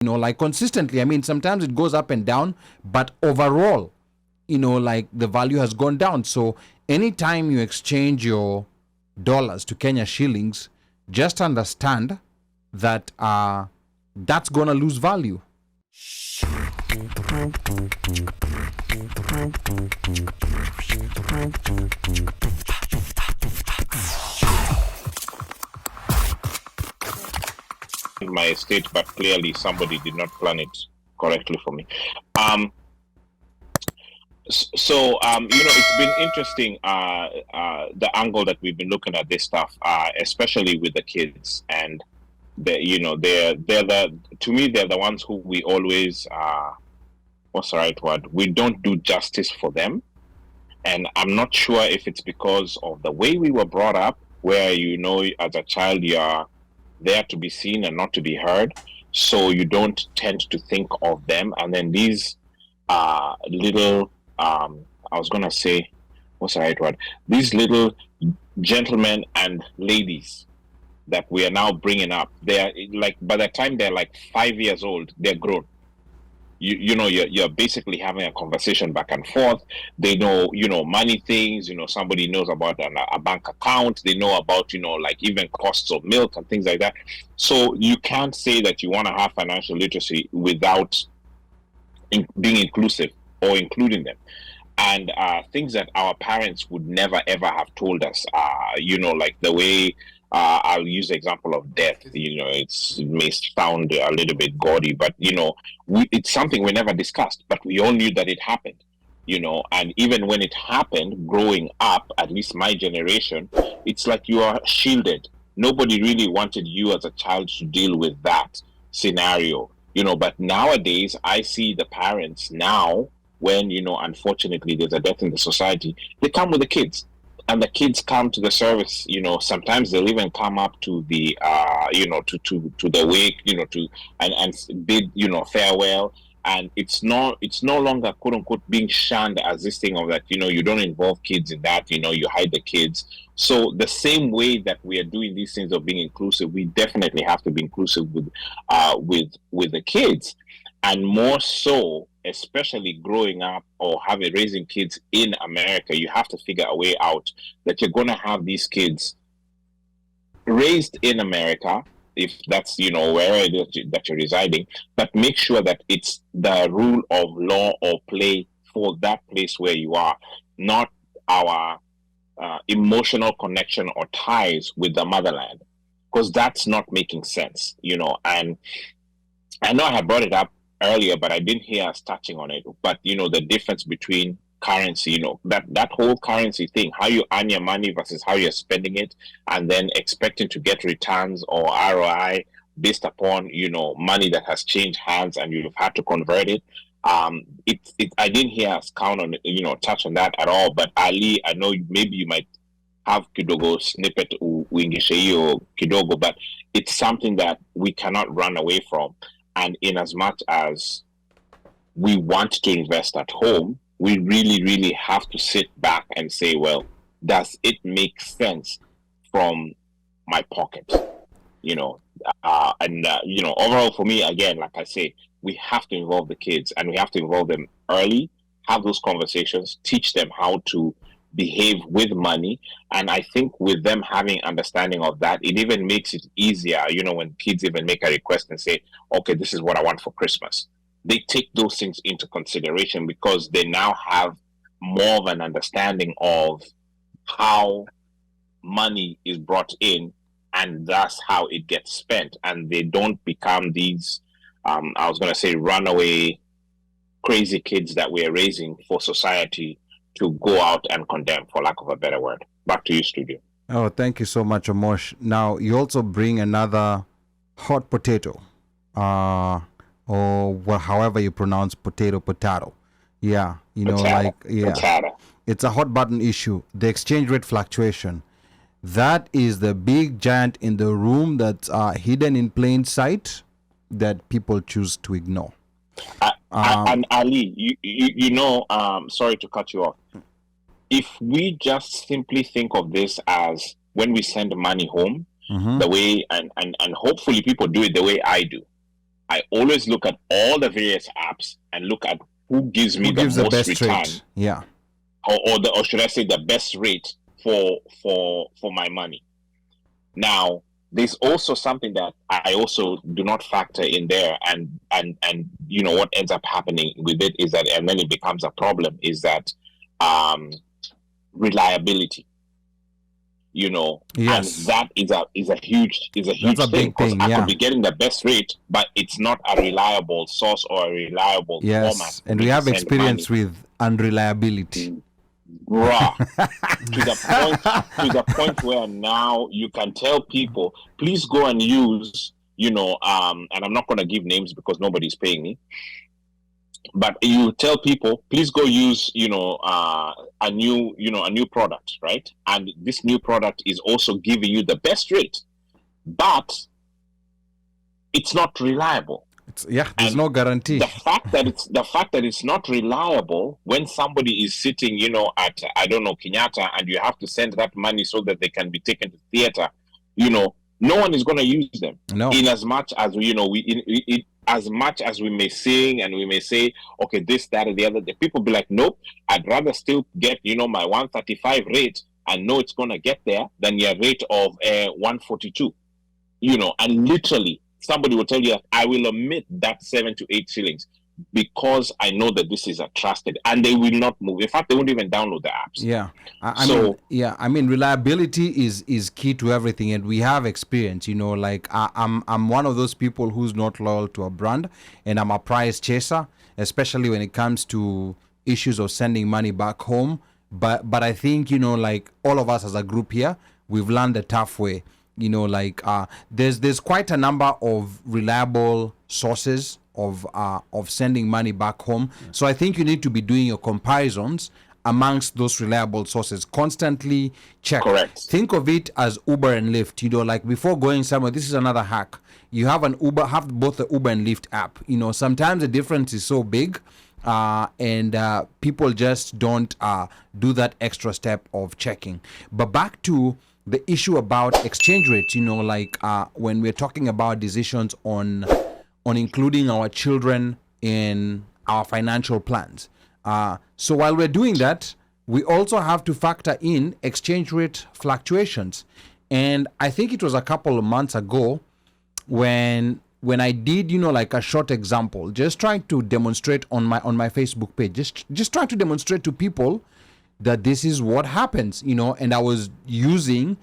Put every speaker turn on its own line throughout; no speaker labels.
like consistently. I mean, sometimes it goes up and down, but overall, like the value has gone down. So anytime you exchange your dollars to Kenya shillings, just understand that that's gonna lose value.
My estate, but clearly somebody did not plan it correctly for me. It's been interesting, the angle that we've been looking at this stuff, especially with the kids, and they're the ones who we always, what's the right word? We don't do justice for them. And I'm not sure if it's because of the way we were brought up, where, as a child, you are there to be seen and not to be heard. So you don't tend to think of them. And then these little, I was going to say, what's the right word? These little gentlemen and ladies that we are now bringing up, they're like, by the time they're like 5 years old, they're grown. You're basically having a conversation back and forth. They know, money things, somebody knows about a bank account. They know about, like even costs of milk and things like that. So you can't say that you want to have financial literacy without being inclusive or including them. And things that our parents would never, ever have told us, like the way, I'll use the example of death. It may sound a little bit gaudy, but it's something we never discussed. But we all knew that it happened. And even when it happened, growing up, at least my generation, it's like you are shielded. Nobody really wanted you as a child to deal with that scenario. But nowadays, I see the parents now when unfortunately there's a death in the society, they come with the kids. And the kids come to the service, sometimes they'll even come up to the, to the wake, and bid, farewell. And it's no longer, quote unquote, being shunned as this thing of that, you don't involve kids in that, you hide the kids. So the same way that we are doing these things of being inclusive, we definitely have to be inclusive with the kids. And more so, especially growing up or raising kids in America, you have to figure a way out that you're going to have these kids raised in America, if that's, wherever it is that you're residing, but make sure that it's the rule of law or play for that place where you are, not our emotional connection or ties with the motherland, because that's not making sense, and I know I had brought it up earlier, but I didn't hear us touching on it. But the difference between currency, that whole currency thing, how you earn your money versus how you're spending it, and then expecting to get returns or ROI based upon money that has changed hands and you've had to convert it. I didn't hear us touch on that at all. But Ali, I know maybe you might have kidogo snippet uingishe or kidogo, but it's something that we cannot run away from. And in as much as we want to invest at home, we really, really have to sit back and say, well, does it make sense from my pocket? Overall for me, again, like I say, we have to involve the kids and we have to involve them early, have those conversations, teach them how to behave with money. And I think with them having understanding of that, it even makes it easier, when kids even make a request and say, okay, this is what I want for Christmas. They take those things into consideration because they now have more of an understanding of how money is brought in and thus how it gets spent. And they don't become these, I was going to say, runaway crazy kids that we're raising for society to go out and condemn, for lack of a better word. Back to you, studio.
Oh, thank you so much, Amosh. Now, you also bring another hot potato, or however you pronounce potato. Yeah,
Potato.
It's a hot button issue. The exchange rate fluctuation. That is the big giant in the room that's hidden in plain sight that people choose to ignore.
And Ali, sorry to cut you off. If we just simply think of this as when we send money home, the way, and hopefully people do it the way I do, I always look at all the various apps and look at who gives me the
gives the
most
best
return,
rate. Yeah.
or should I say the best rate for my money. Now, there's also something that I also do not factor in there, and what ends up happening with it is that, and then it becomes a problem, is that reliability.
Yes.
And that is a huge
That's a
thing,
big
because
thing.
I
Yeah.
could be getting the best rate, but it's not a reliable source or a reliable format.
Yes. And we have experience with unreliability.
Bruh, to the point where now you can tell people, please go and use, and I'm not going to give names because nobody's paying me, but you tell people, please go use, a new product, right? And this new product is also giving you the best rate, but it's not reliable.
There's no guarantee.
The fact that it's not reliable, when somebody is sitting, at, I don't know, Kenyatta, and you have to send that money so that they can be taken to theater, no one is going to use them.
No.
In as much as as much as we may sing and we may say, okay, this, that, or the other, the people be like, nope, I'd rather still get, my 135 rate and know it's going to get there than your rate of 142, and literally, somebody will tell you that I will omit that 7 to 8 shillings because I know that this is a trusted, and they will not move. In fact, they won't even download the apps.
Yeah. I mean, reliability is key to everything, and we have experience. I'm one of those people who's not loyal to a brand, and I'm a price chaser, especially when it comes to issues of sending money back home. But I think all of us as a group here, we've learned the tough way. There's quite a number of reliable sources of sending money back home. Yeah. So I think you need to be doing your comparisons amongst those reliable sources. Constantly check.
Correct.
Think of it as Uber and Lyft. Before going somewhere, this is another hack. You have both the Uber and Lyft app. Sometimes the difference is so big, and people just don't do that extra step of checking. But back to the issue about exchange rates, when we're talking about decisions on including our children in our financial plans. So while we're doing that, we also have to factor in exchange rate fluctuations. And I think it was a couple of months ago when I did, a short example, just trying to demonstrate on my Facebook page, just trying to demonstrate to people that this is what happens, and I was using,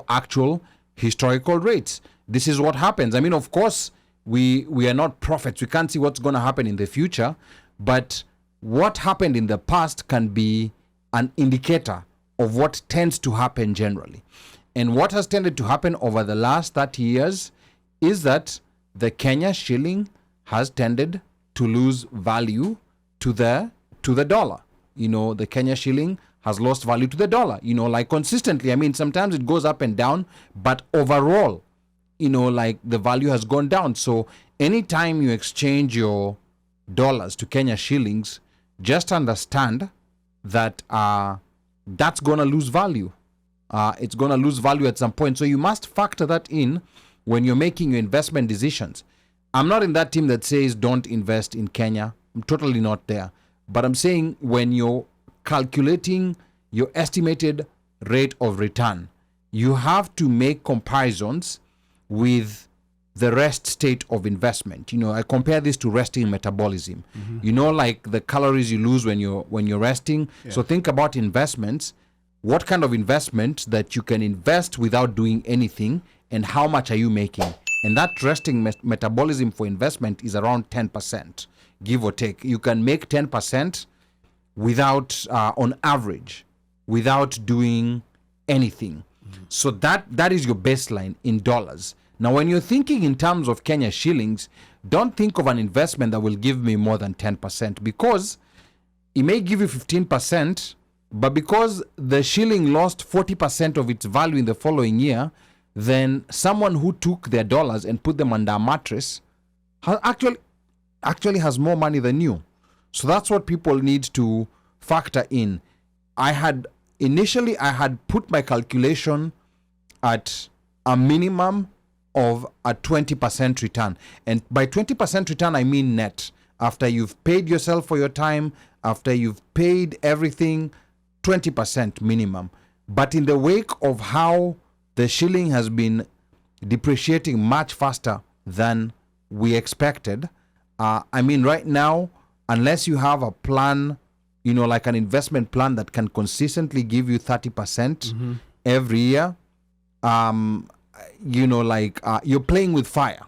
actual historical rates. This is what happens. I mean, of course, we are not prophets. We can't see what's going to happen in the future, but what happened in the past can be an indicator of what tends to happen generally. And what has tended to happen over the last 30 years is that the Kenya shilling has tended to lose value to the dollar. The Kenya shilling has lost value to the dollar, consistently. I mean, sometimes it goes up and down, but overall, the value has gone down. So anytime you exchange your dollars to Kenya shillings, just understand that that's going to lose value. It's going to lose value at some point. So you must factor that in when you're making your investment decisions. I'm not in that team that says don't invest in Kenya. I'm totally not there. But I'm saying when you're calculating your estimated rate of return, you have to make comparisons with the rest state of investment. I compare this to resting metabolism. Mm-hmm. The calories you lose when you're resting. Yeah. So think about investments. What kind of investment that you can invest without doing anything, and how much are you making? And that resting metabolism for investment is around 10%, give or take. You can make 10% without, on average, without doing anything. Mm-hmm. So that is your baseline in dollars. Now, when you're thinking in terms of Kenya shillings, don't think of an investment that will give me more than 10%, because it may give you 15%, but because the shilling lost 40% of its value in the following year, then someone who took their dollars and put them under a mattress actually has more money than you. So that's what people need to factor in. I had put my calculation at a minimum of a 20% return. And by 20% return, I mean net. After you've paid yourself for your time, after you've paid everything, 20% minimum. But in the wake of how the shilling has been depreciating much faster than we expected, right now, unless you have a plan, like an investment plan that can consistently give you 30% every year, you're playing with fire.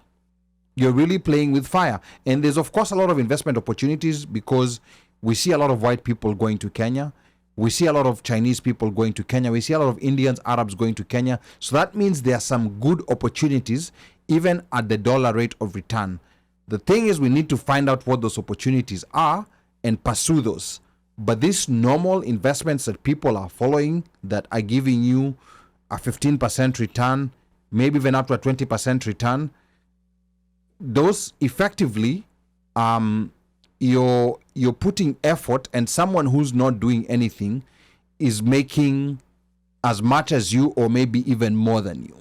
You're really playing with fire. And there's, of course, a lot of investment opportunities because we see a lot of white people going to Kenya. We see a lot of Chinese people going to Kenya. We see a lot of Indians, Arabs going to Kenya. So that means there are some good opportunities, even at the dollar rate of return. The thing is, we need to find out what those opportunities are and pursue those. But these normal investments that people are following that are giving you a 15% return, maybe even up to a 20% return, those effectively, you're putting effort, and someone who's not doing anything is making as much as you or maybe even more than you.